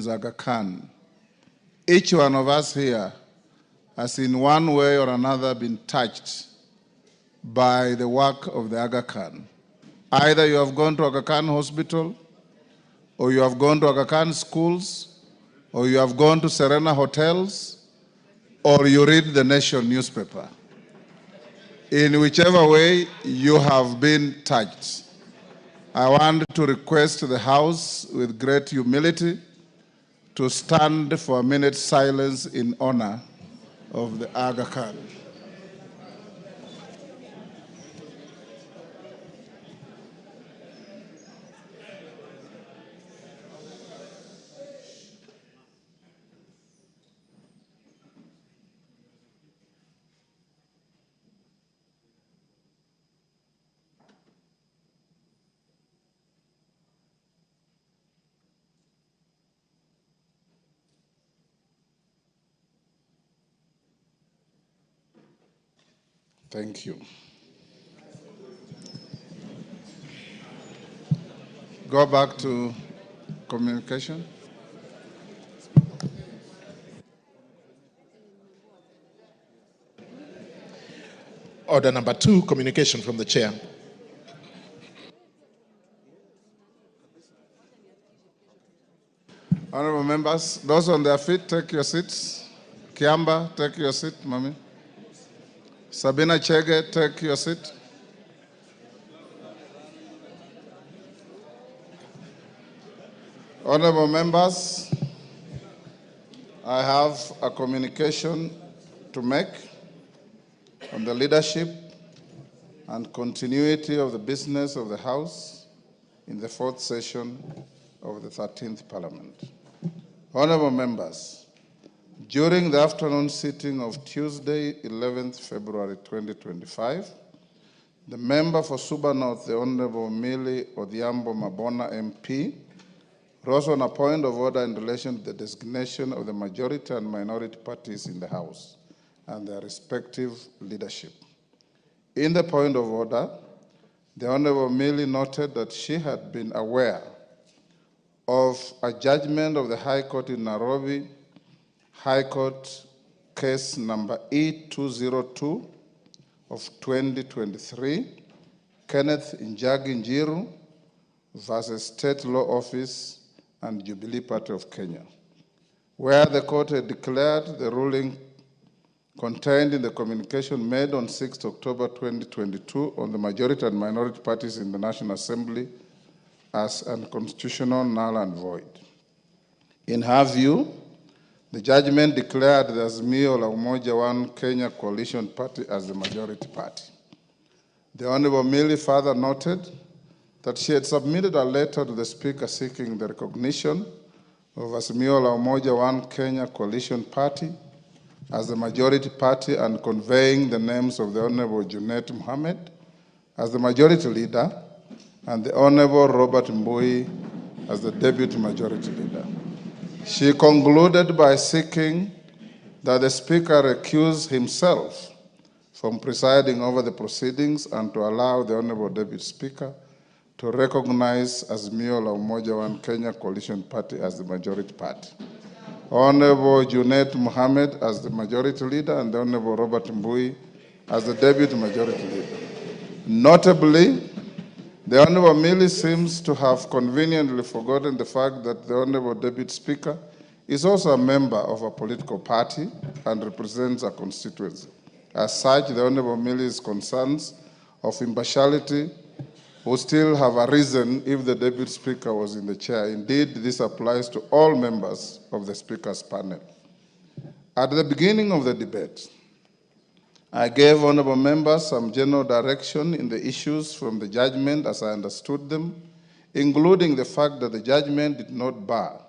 Aga Khan. Each one of us here has in one way or another been touched by the work of the Aga Khan. Either you have gone to Aga Khan Hospital, or you have gone to Aga Khan schools, or you have gone to Serena hotels, or you read the Nation newspaper. In whichever way you have been touched, I want to request the House with great humility to stand for a minute's silence in honor of the Aga Khan. Thank you. Go back to communication. Order number 2, communication from the chair. Honorable members, those on their feet, take your seats. Kiamba, take your seat, Mami. Sabina Chege, take your seat. Honorable members, I have a communication to make on the leadership and continuity of the business of the House in the 4th session of the 13th Parliament. Honorable members, during the afternoon sitting of Tuesday, 11th February 2025, the member for Suba North, the Honorable Millie Odhiambo Mabona MP, rose on a point of order in relation to the designation of the majority and minority parties in the House and their respective leadership. In the point of order, the Honorable Millie noted that she had been aware of a judgment of the High Court in Nairobi, High Court case number E202 of 2023, Kenneth Njagi Njiru versus State Law Office and Jubilee Party of Kenya, where the court had declared the ruling contained in the communication made on 6 October 2022 on the majority and minority parties in the National Assembly as unconstitutional, null and void. In her view, the judgment declared the Azimio la Umoja One Kenya Coalition Party as the majority party. The Honorable Millie further noted that she had submitted a letter to the Speaker seeking the recognition of Azimio la Umoja One Kenya Coalition Party as the majority party and conveying the names of the Honorable Junet Mohammed as the majority leader and the Honorable Robert Mbui as the deputy majority leader. She concluded by seeking that the Speaker recuse himself from presiding over the proceedings and to allow the Honorable Deputy Speaker to recognize Azimio la Umoja One Kenya Coalition Party as the majority party, Honorable Junet Mohammed as the majority leader, and the Honorable Robert Mbui as the deputy majority leader. Notably, the Honorable Millie seems to have conveniently forgotten the fact that the Honorable Deputy Speaker is also a member of a political party and represents a constituency. As such, the Honorable Millie's concerns of impartiality would still have arisen if the Deputy Speaker was in the chair. Indeed, this applies to all members of the Speaker's panel. At the beginning of the debate, I gave honorable members some general direction in the issues from the judgment as I understood them, including the fact that the judgment did not bar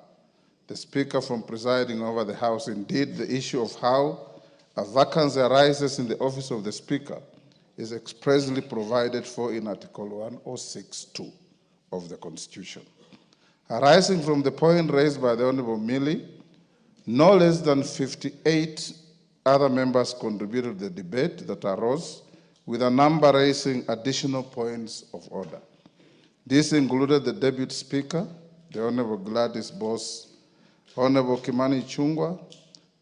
the Speaker from presiding over the House. Indeed, the issue of how a vacancy arises in the office of the Speaker is expressly provided for in Article 106(2) of the Constitution. Arising from the point raised by the Honorable Millie, no less than 58 other members contributed to the debate that arose, with a number raising additional points of order. This included the Deputy Speaker, the Honorable Gladys Boss Honorable Kimani Ichungw,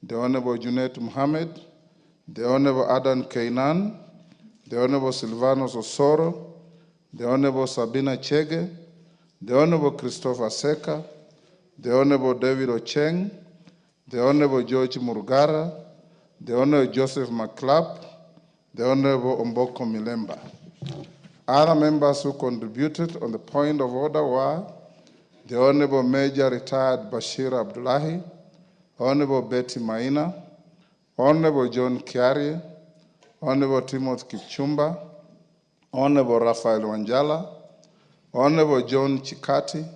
the Honorable Junet Mohammed, the Honorable Adan Kenyan, the Honorable Silvanos Osoro, the Honorable Sabina Chege, the Honorable Christopher Seka, the Honorable David Ocheng, the Honorable George Murugara, the Honorable Joseph McClap, the Honorable Omboko Milemba. Other members who contributed on the point of order were the Honorable Major Retired Bashir Abdullahi, Honorable Betty Maina, Honorable John Kiari, Honorable Timothy Kipchumba, Honorable Raphael Wanjala, Honorable John Chikati,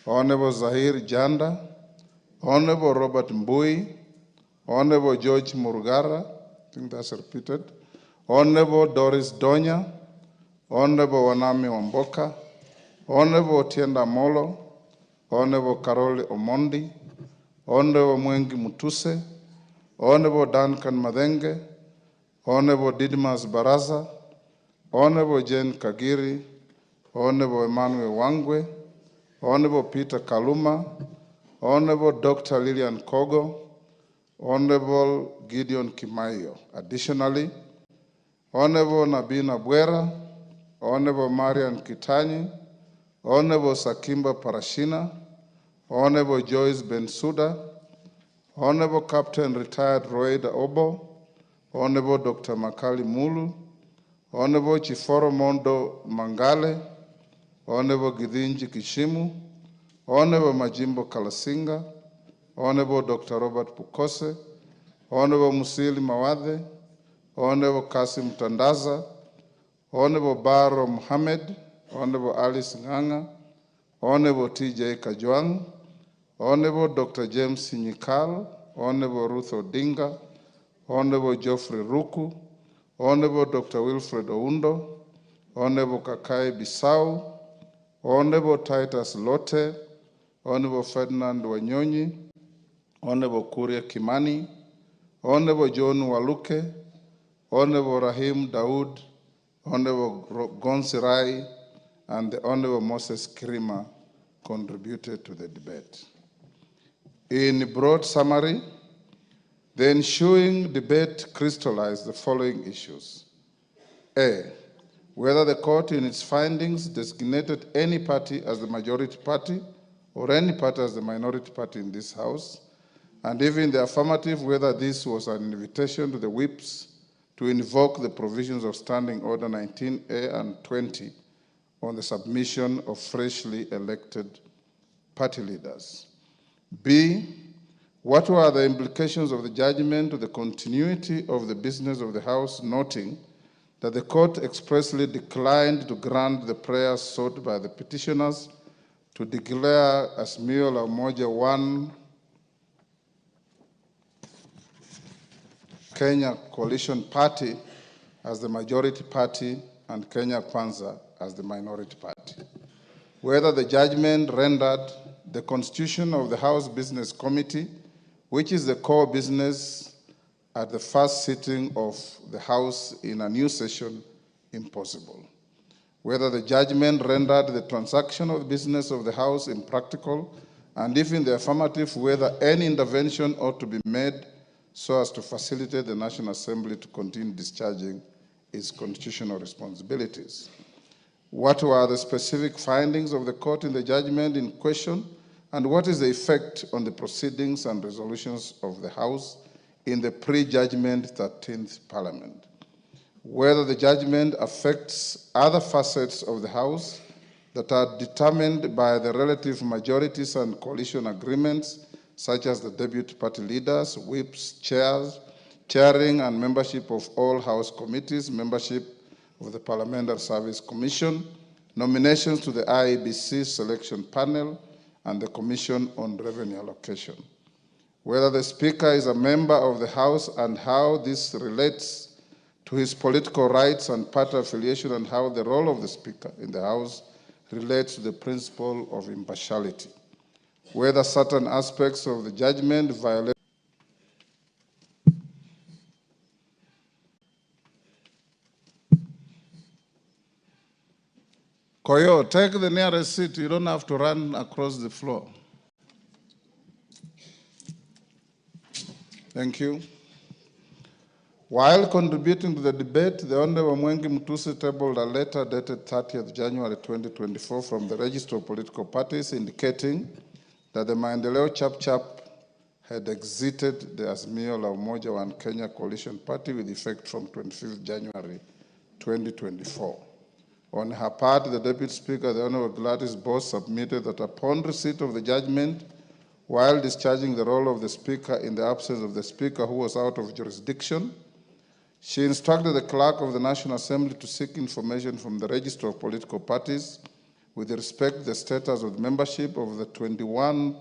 Honorable Zahir Janda, Honorable Robert Mbui, Honorable George Murugara, I think that's repeated, Honorable Doris Donya, Honorable Wanami Wamboka, Honorable Tienda Molo, Honorable Karoli Omondi, Honorable Mwengi Mutuse, Honorable Duncan Madenge, Honorable Didmas Baraza, Honorable Jane Kagiri, Honorable Emmanuel Wangwe, Honorable Peter Kaluma, Honorable Dr. Lillian Kogo, Honorable Gideon Kimaio. Additionally, Honorable Nabina Bwera, Honorable Marian Kitani, Honorable Sakimba Parashina, Honorable Joyce Bensuda, Honorable Captain Retired Roeda Obo, Honorable Dr. Makali Mulu, Honorable Chiforo Mondo Mangale, Honorable Githinji Kishimu, Honorable Majimbo Kalasinga, Honorable Dr. Robert Pukose, Honorable Musili Mawadhe, Honorable Kasim Tandaza, Honorable Baro Mohammed, Honorable Alice Nganga, Honorable T.J. Kajwang, Honorable Dr. James Sinyikal, Honorable Ruth Odinga, Honorable Geoffrey Ruku, Honorable Dr. Wilfred Oundo, Honorable Kakai Bisau, Honorable Titus Lote, Honorable Ferdinand Wanyonyi, Honorable Kuria Kimani, Honorable John Waluke, Honorable Rahim Daoud, Honorable Gonsirai, and the Honorable Moses Kirima contributed to the debate. In broad summary, the ensuing debate crystallized the following issues. A, whether the court in its findings designated any party as the majority party or any party as the minority party in this House, and even in the affirmative, whether this was an invitation to the whips to invoke the provisions of Standing Order 19A and 20 on the submission of freshly elected party leaders. B, what were the implications of the judgment to the continuity of the business of the House, noting that the court expressly declined to grant the prayers sought by the petitioners to declare Azimio la Umoja One Kenya Coalition Party as the majority party and Kenya Kwanza as the minority party. Whether the judgment rendered the constitution of the House Business Committee, which is the core business at the first sitting of the House in a new session, impossible. Whether the judgment rendered the transaction of the business of the House impractical, and if in the affirmative, whether any intervention ought to be made so as to facilitate the National Assembly to continue discharging its constitutional responsibilities. What were the specific findings of the court in the judgment in question, and what is the effect on the proceedings and resolutions of the House in the pre-judgment 13th Parliament? Whether the judgment affects other facets of the House that are determined by the relative majorities and coalition agreements, such as the deputy party leaders, whips, chairs, chairing and membership of all House committees, membership of the Parliamentary Service Commission, nominations to the IEBC selection panel, and the Commission on Revenue Allocation. Whether the Speaker is a member of the House and how this relates to his political rights and party affiliation, and how the role of the Speaker in the House relates to the principle of impartiality. Whether certain aspects of the judgment violate Koyo, take the nearest seat. You don't have to run across the floor. Thank you. While contributing to the debate, the Honorable Mwengi Mtusi tabled a letter dated 30th January 2024 from the Register of Political Parties indicating that the Maendeleo Chap had exited the Azimio la Umoja One Kenya Coalition Party with effect from 25th January 2024. On her part, the Deputy Speaker, the Honorable Gladys Boss, submitted that upon receipt of the judgment, while discharging the role of the Speaker in the absence of the Speaker who was out of jurisdiction, she instructed the Clerk of the National Assembly to seek information from the Register of Political Parties with respect to the status of the membership of the 21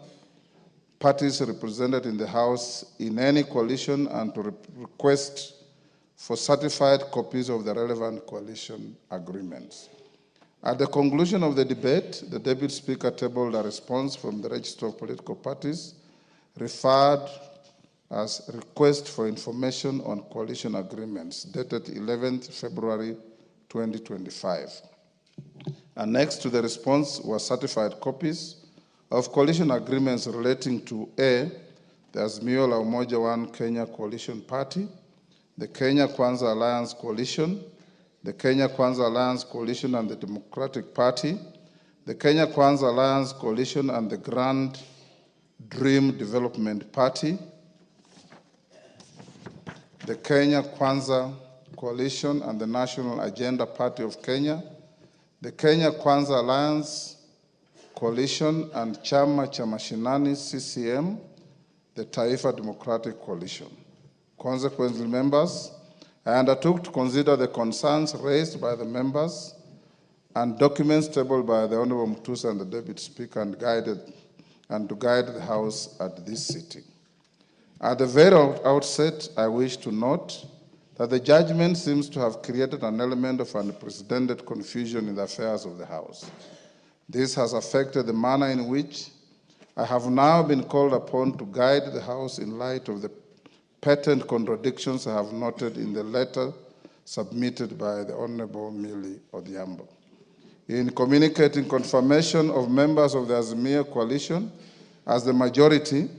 parties represented in the House in any coalition and to request for certified copies of the relevant coalition agreements. At the conclusion of the debate, the Deputy Speaker tabled a response from the Register of Political Parties referred as request for information on coalition agreements, dated 11th February 2025. Annexed to the response were certified copies of coalition agreements relating to A, the Azimio la Umoja One Kenya Coalition Party, the Kenya Kwanza Alliance Coalition, the Kenya Kwanza Alliance Coalition and the Democratic Party, the Kenya Kwanza Alliance Coalition and the Grand Dream Development Party, the Kenya Kwanza Coalition and the National Agenda Party of Kenya, the Kenya Kwanza Alliance Coalition and Chama cha Mashinani CCM, the Taifa Democratic Coalition. Consequently, members, I undertook to consider the concerns raised by the members and documents tabled by the Honorable Mtusi and the Deputy Speaker and to guide the House at this sitting. At the very outset, I wish to note that the judgment seems to have created an element of unprecedented confusion in the affairs of the House. This has affected the manner in which I have now been called upon to guide the House in light of the patent contradictions I have noted in the letter submitted by the Honorable Millie Odhiambo. In communicating confirmation of members of the Azimio coalition as the majority,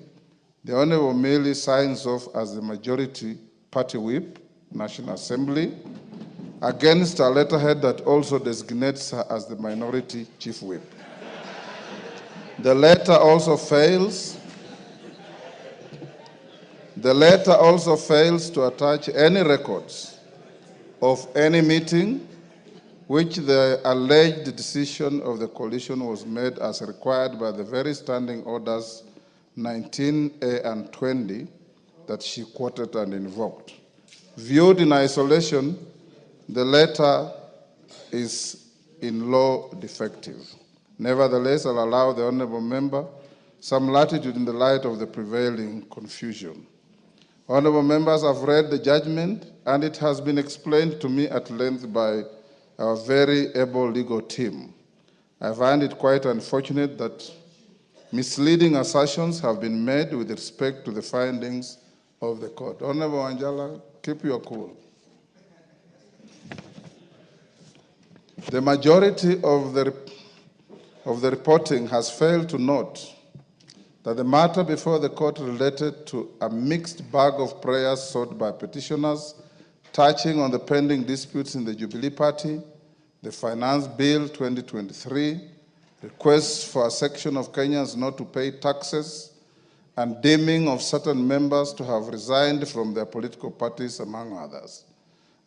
the Honorable Millie signs off as the majority party whip, National Assembly, against a letterhead that also designates her as the minority chief whip. The letter also fails to attach any records of any meeting which the alleged decision of the coalition was made as required by the very standing orders 19A and 20 that she quoted and invoked. Viewed in isolation, the letter is in law defective. Nevertheless, I'll allow the honorable member some latitude in the light of the prevailing confusion. Honorable members, I've read the judgment, and it has been explained to me at length by our very able legal team. I find it quite unfortunate that misleading assertions have been made with respect to the findings of the court. Honorable Wanjala, keep your cool. The majority of the reporting has failed to note that the matter before the court related to a mixed bag of prayers sought by petitioners touching on the pending disputes in the Jubilee Party, the Finance Bill 2023, requests for a section of Kenyans not to pay taxes, and deeming of certain members to have resigned from their political parties, among others.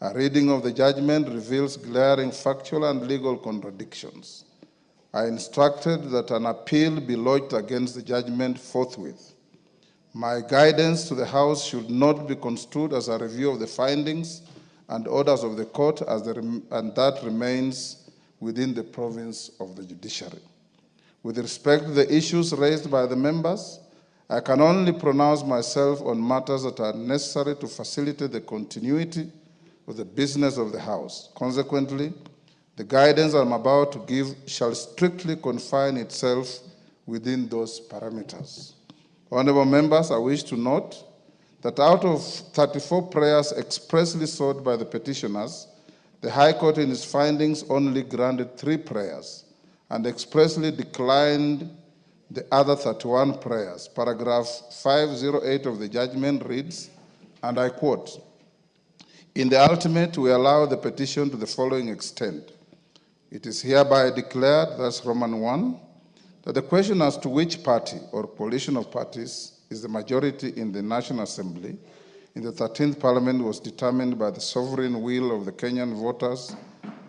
A reading of the judgment reveals glaring factual and legal contradictions. I instructed that an appeal be lodged against the judgment forthwith. My guidance to the House should not be construed as a review of the findings and orders of the court, and that remains within the province of the judiciary. With respect to the issues raised by the members, I can only pronounce myself on matters that are necessary to facilitate the continuity of the business of the House. Consequently, the guidance I'm about to give shall strictly confine itself within those parameters. Honorable members, I wish to note that out of 34 prayers expressly sought by the petitioners, the High Court in its findings only granted 3 prayers and expressly declined the other 31 prayers. Paragraph 508 of the judgment reads, and I quote, "In the ultimate, we allow the petition to the following extent. It is hereby declared," that's Roman 1, "that the question as to which party or coalition of parties is the majority in the National Assembly in the 13th Parliament was determined by the sovereign will of the Kenyan voters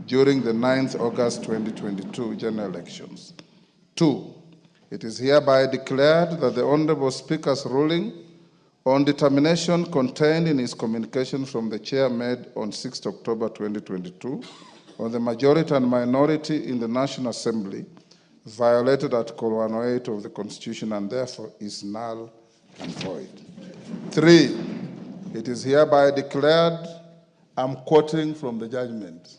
during the 9th August 2022 general elections. 2, it is hereby declared that the Honorable Speaker's ruling on determination contained in his communication from the chair made on 6 October 2022 on the majority and minority in the National Assembly violated Article 108 of the Constitution and therefore is null and void. 3, it is hereby declared, I'm quoting from the judgment,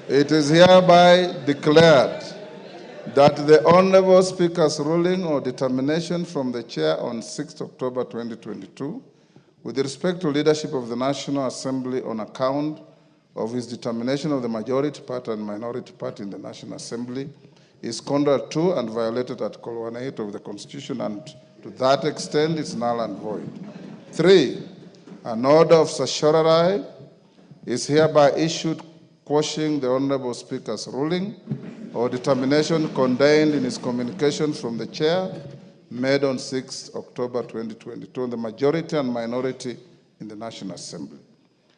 it is hereby declared that the Honorable Speaker's ruling or determination from the chair on 6 October 2022 with respect to leadership of the National Assembly on account of his determination of the majority party and minority party in the National Assembly is contrary to and violated Article 108 of the Constitution, and to that extent is null and void. 3, an order of certiorari is hereby issued quashing the Honorable Speaker's ruling or determination contained in his communication from the chair made on 6 October 2022 on the majority and minority in the National Assembly.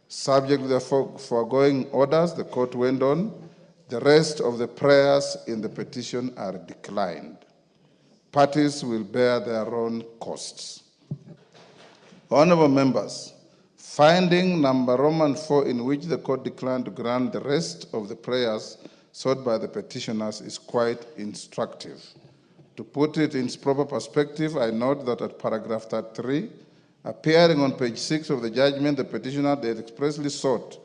Subject to the foregoing orders, the court went on, the rest of the prayers in the petition are declined. Parties will bear their own costs. Honorable members, finding number Roman 4 in which the court declined to grant the rest of the prayers sought by the petitioners is quite instructive. To put it in its proper perspective, I note that at paragraph 33, appearing on page 6 of the judgment, the petitioner had expressly sought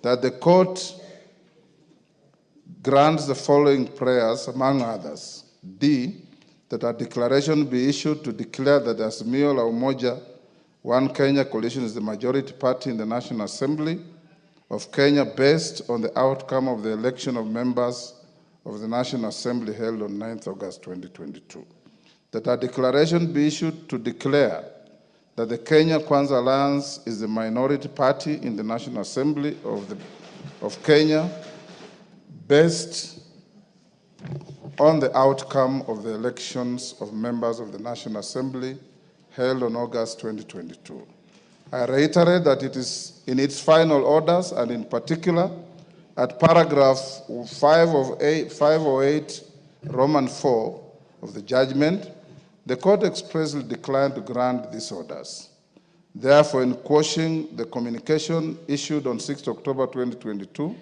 that the court grants the following prayers, among others. D, that a declaration be issued to declare that the Azimio la Umoja One Kenya coalition is the majority party in the National Assembly of Kenya based on the outcome of the election of members of the National Assembly held on 9th August 2022. That a declaration be issued to declare that the Kenya Kwanza Alliance is the minority party in the National Assembly of Kenya based on the outcome of the elections of members of the National Assembly held on August 2022. I reiterate that it is in its final orders, and in particular, at paragraph 508, Roman 4 of the judgment, the court expressly declined to grant these orders. Therefore, in quashing the communication issued on 6 October 2022,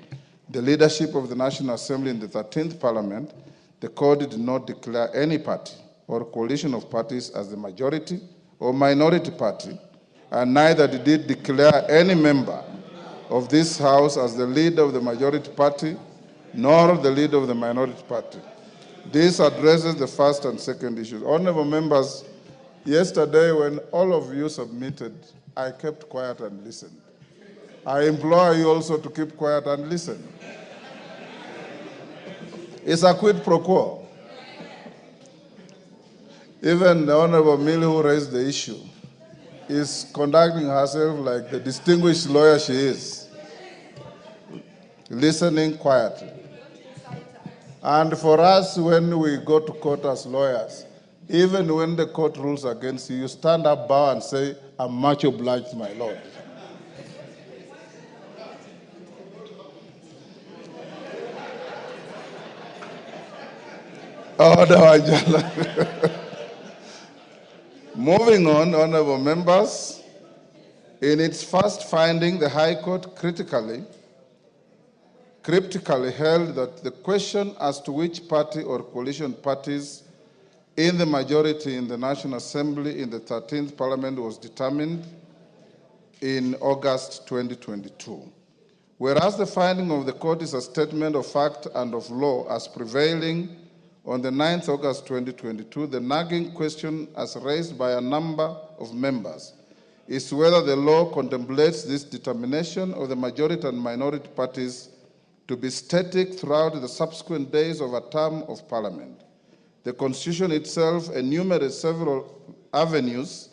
the leadership of the National Assembly in the 13th Parliament, the court did not declare any party or coalition of parties as the majority or minority party, and neither did it declare any member of this House as the leader of the majority party, nor the leader of the minority party. This addresses the first and second issues. Honorable members, yesterday when all of you submitted, I kept quiet and listened. I implore you also to keep quiet and listen. It's a quid pro quo. Even the Honorable Millie, who raised the issue, is conducting herself like the distinguished lawyer she is, listening quietly. And for us, when we go to court as lawyers, even when the court rules against you, you stand up, bow, and say, I'm much obliged, my lord. Moving on, honorable members, in its first finding, the High Court cryptically held that the question as to which party or coalition parties in the majority in the National Assembly in the 13th Parliament was determined in August 2022. Whereas the finding of the court is a statement of fact and of law as prevailing on the 9th August 2022, the nagging question as raised by a number of members is whether the law contemplates this determination of the majority and minority parties to be static throughout the subsequent days of a term of Parliament. The Constitution itself enumerates several avenues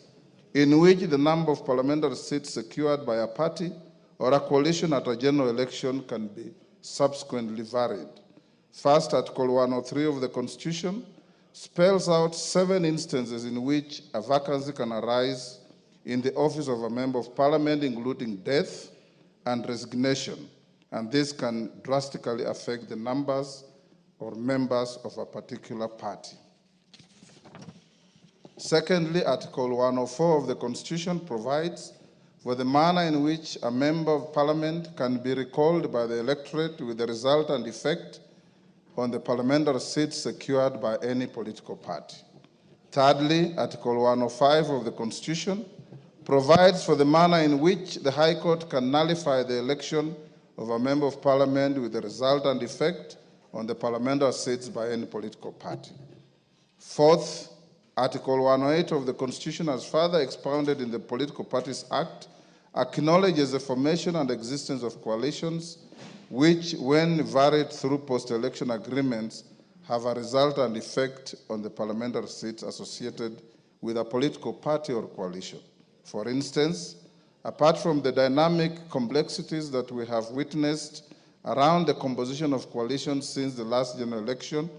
in which the number of parliamentary seats secured by a party or a coalition at a general election can be subsequently varied. First, Article 103 of the Constitution spells out 7 instances in which a vacancy can arise in the office of a member of parliament, including death and resignation, and this can drastically affect the numbers or members of a particular party. Secondly, Article 104 of the Constitution provides for the manner in which a member of parliament can be recalled by the electorate with the result and effect on the parliamentary seats secured by any political party. Thirdly, Article 105 of the Constitution provides for the manner in which the High Court can nullify the election of a member of parliament with the result and effect on the parliamentary seats by any political party. Fourth, Article 108 of the Constitution, as further expounded in the Political Parties Act, acknowledges the formation and existence of coalitions which, when varied through post-election agreements, have a result and effect on the parliamentary seats associated with a political party or coalition. For instance, apart from the dynamic complexities that we have witnessed around the composition of coalitions since the last general election,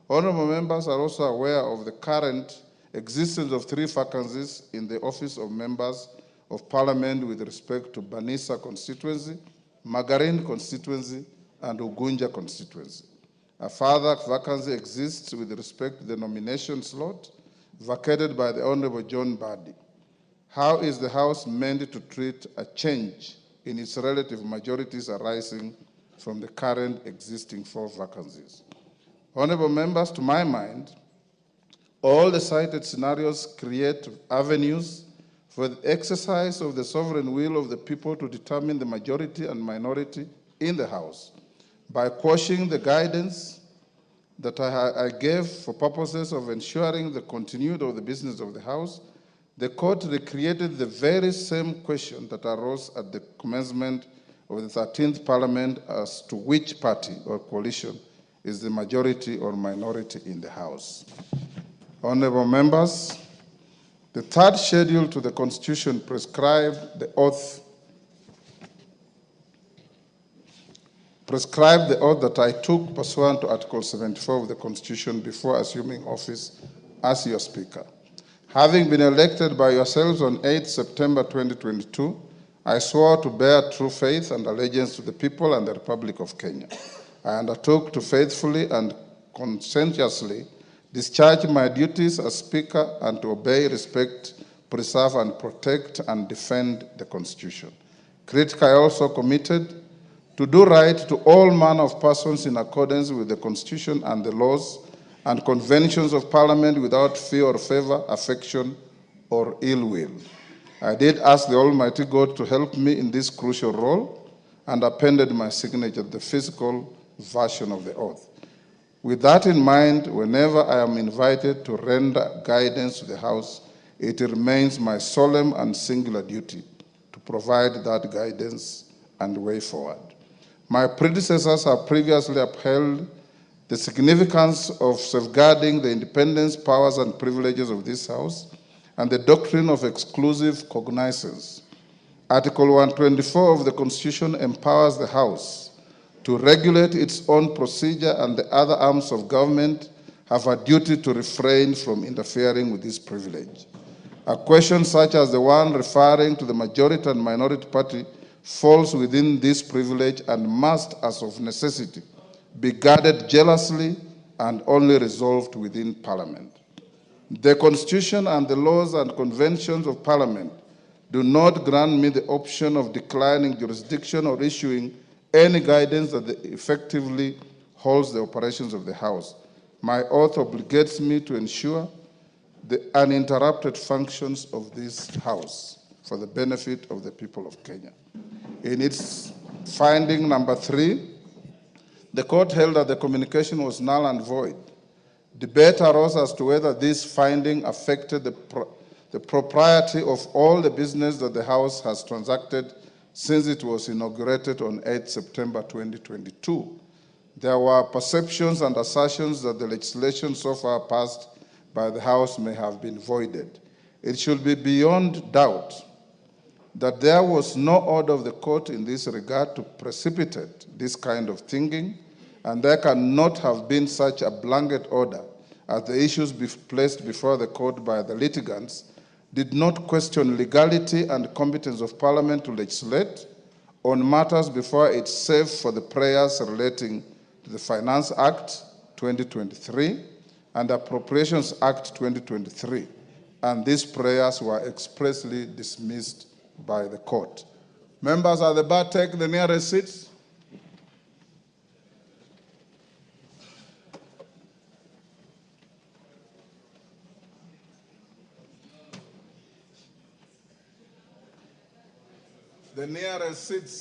honorable members are also aware of the current existence of 3 vacancies in the office of members of parliament with respect to Banisa constituency, Magarin constituency, and Ugunja constituency. A further vacancy exists with respect to the nomination slot vacated by the Honorable John Badi. How is the House meant to treat a change in its relative majorities arising from the current existing 4 vacancies? Honorable members, to my mind, all the cited scenarios create avenues for the exercise of the sovereign will of the people to determine the majority and minority in the House. By quashing the guidance that I gave for purposes of ensuring the continuity of the business of the House, the court recreated the very same question that arose at the commencement of the 13th Parliament as to which party or coalition is the majority or minority in the House. Honorable members, the 3rd schedule to the Constitution prescribed the oath that I took pursuant to Article 74 of the Constitution before assuming office as your Speaker. Having been elected by yourselves on 8 September 2022, I swore to bear true faith and allegiance to the people and the Republic of Kenya. I undertook to faithfully and conscientiously discharge my duties as Speaker and to obey, respect, preserve, and protect and defend the Constitution. Critically, I also committed to do right to all manner of persons in accordance with the Constitution and the laws and conventions of Parliament without fear or favor, affection, or ill will. I did ask the Almighty God to help me in this crucial role and appended my signature to the physical version of the oath. With that in mind, whenever I am invited to render guidance to the House, it remains my solemn and singular duty to provide that guidance and way forward. My predecessors have previously upheld the significance of safeguarding the independence, powers, and privileges of this House and the doctrine of exclusive cognizance. Article 124 of the Constitution empowers the House to regulate its own procedure, and the other arms of government have a duty to refrain from interfering with this privilege. A question such as the one referring to the majority and minority party falls within this privilege and must, as of necessity, be guarded jealously and only resolved within Parliament. The Constitution and the laws and conventions of Parliament do not grant me the option of declining jurisdiction or issuing any guidance that effectively holds the operations of the House. My oath obligates me to ensure the uninterrupted functions of this House for the benefit of the people of Kenya. In its finding number 3, the court held that the communication was null and void. Debate arose as to whether this finding affected the propriety of all the business that the House has transacted since it was inaugurated on 8 September 2022. There were perceptions and assertions that the legislation so far passed by the House may have been voided. It should be beyond doubt that there was no order of the court in this regard to precipitate this kind of thinking, and there cannot have been such a blanket order as the issues placed before the court by the litigants did not question legality and competence of Parliament to legislate on matters before it, save for the prayers relating to the Finance Act 2023 and Appropriations Act 2023, and these prayers were expressly dismissed by the court. Members at the bar, take the nearest seats. The nearest seats